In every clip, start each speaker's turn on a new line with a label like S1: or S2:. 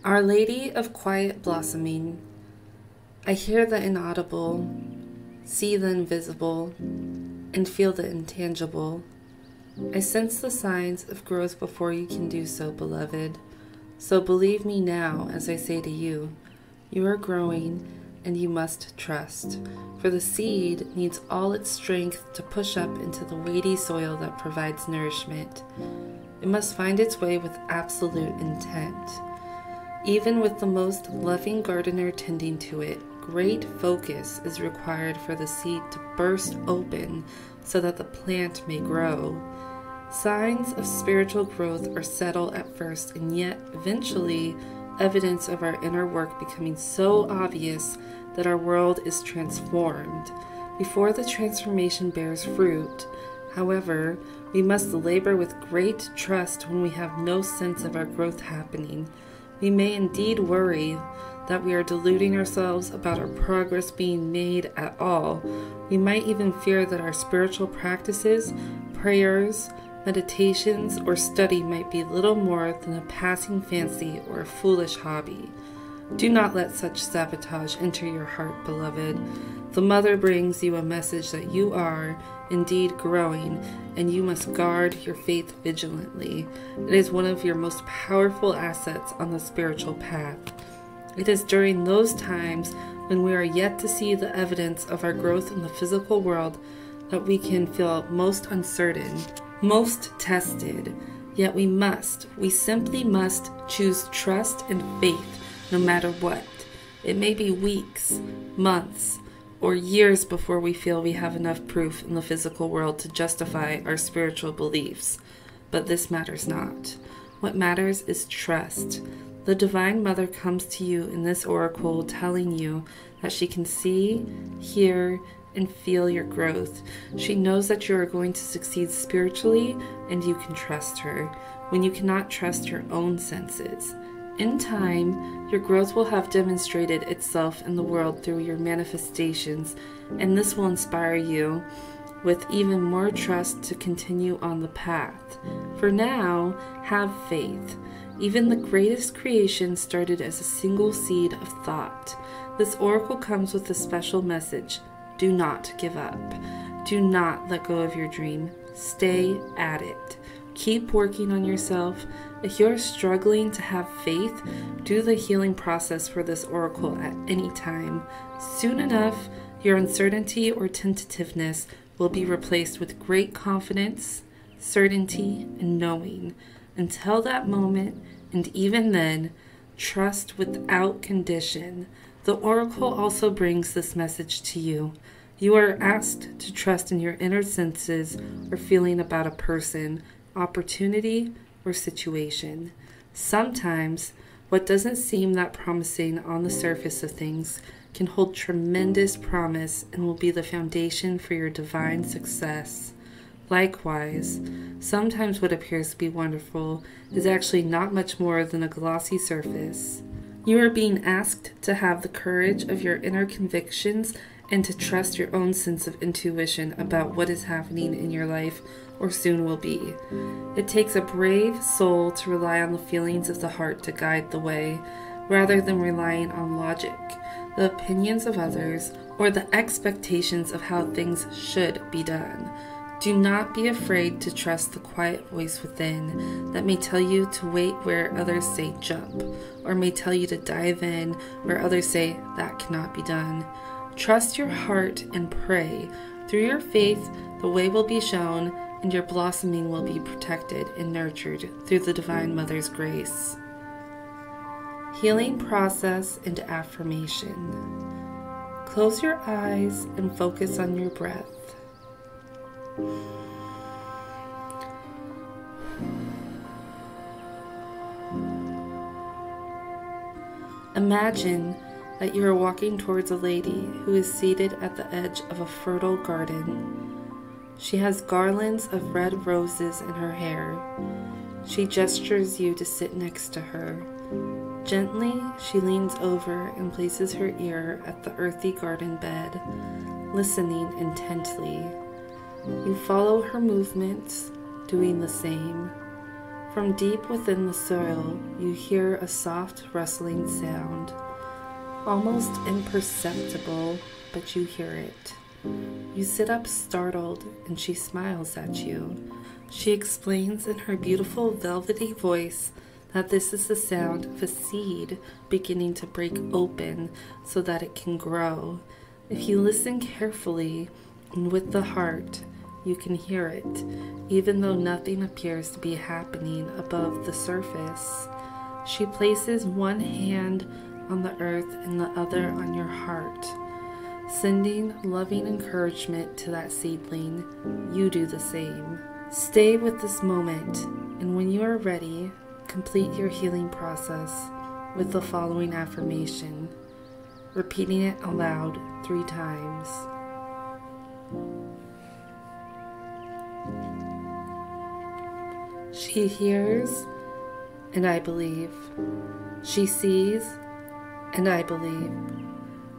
S1: Our Lady of Quiet Blossoming. I hear the inaudible, see the invisible, and feel the intangible. I sense the signs of growth before you can do so, beloved. So believe me now as I say to you, you are growing and you must trust, for the seed needs all its strength to push up into the weighty soil that provides nourishment. It must find its way with absolute intent. Even with the most loving gardener tending to it, great focus is required for the seed to burst open so that the plant may grow. Signs of spiritual growth are subtle at first, and yet eventually evidence of our inner work becoming so obvious that our world is transformed. Before the transformation bears fruit, however, we must labor with great trust when we have no sense of our growth happening. We may indeed worry that we are deluding ourselves about our progress being made at all. We might even fear that our spiritual practices, prayers, meditations, or study might be little more than a passing fancy or a foolish hobby. Do not let such sabotage enter your heart, beloved. The Mother brings you a message that you are indeed growing, and you must guard your faith vigilantly. It is one of your most powerful assets on the spiritual path. It is during those times when we are yet to see the evidence of our growth in the physical world that we can feel most uncertain, most tested. Yet we simply must choose trust and faith no matter what. It may be weeks, months, or years before we feel we have enough proof in the physical world to justify our spiritual beliefs. But this matters not. What matters is trust. The Divine Mother comes to you in this oracle telling you that she can see, hear, and feel your growth. She knows that you are going to succeed spiritually, and you can trust her when you cannot trust your own senses. In time, your growth will have demonstrated itself in the world through your manifestations, and this will inspire you with even more trust to continue on the path. For now, have faith. Even the greatest creation started as a single seed of thought. This oracle comes with a special message. Do not give up. Do not let go of your dream. Stay at it. Keep working on yourself. If you're struggling to have faith, do the healing process for this oracle at any time. Soon enough, your uncertainty or tentativeness will be replaced with great confidence, certainty, and knowing. Until that moment, and even then, trust without condition. The oracle also brings this message to you. You are asked to trust in your inner senses or feeling about a person, opportunity, or situation. Sometimes, what doesn't seem that promising on the surface of things can hold tremendous promise and will be the foundation for your divine success. Likewise, sometimes what appears to be wonderful is actually not much more than a glossy surface. You are being asked to have the courage of your inner convictions and to trust your own sense of intuition about what is happening in your life or soon will be. It takes a brave soul to rely on the feelings of the heart to guide the way, rather than relying on logic, the opinions of others, or the expectations of how things should be done. Do not be afraid to trust the quiet voice within that may tell you to wait where others say jump, or may tell you to dive in where others say that cannot be done. Trust your heart and pray. Through your faith, the way will be shown, and your blossoming will be protected and nurtured through the Divine Mother's grace. Healing process and affirmation. Close your eyes and focus on your breath. Imagine that you are walking towards a lady who is seated at the edge of a fertile garden. She has garlands of red roses in her hair. She gestures you to sit next to her. Gently, she leans over and places her ear at the earthy garden bed, listening intently. You follow her movements, doing the same. From deep within the soil, you hear a soft rustling sound, almost imperceptible, but you hear it. You sit up startled, and she smiles at you. She explains in her beautiful velvety voice that this is the sound of a seed beginning to break open so that it can grow. If you listen carefully and with the heart, you can hear it, even though nothing appears to be happening above the surface. She places one hand on the earth and the other on your heart, sending loving encouragement to that seedling. You do the same. Stay with this moment, and when you are ready, complete your healing process with the following affirmation, repeating it aloud 3 times. She hears, and I believe. She sees, and I believe.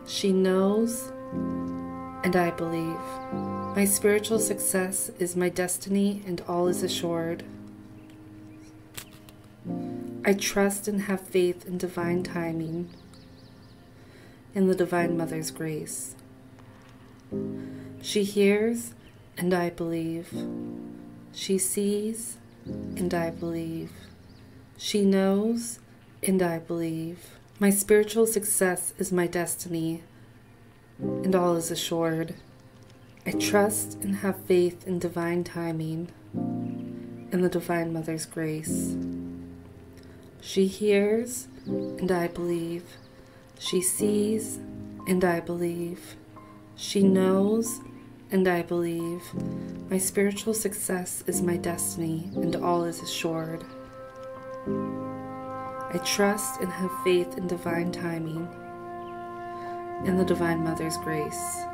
S1: She knows, and I believe. My spiritual success is my destiny, and all is assured. I trust and have faith in divine timing, in the Divine Mother's grace. She hears, and I believe. She sees, and I believe. She knows, and I believe. My spiritual success is my destiny, and all is assured. I trust and have faith in divine timing, in the Divine Mother's grace. She hears, and I believe. She sees, and I believe. She knows, and I believe. My spiritual success is my destiny, and all is assured. I trust and have faith in divine timing, in the Divine Mother's grace.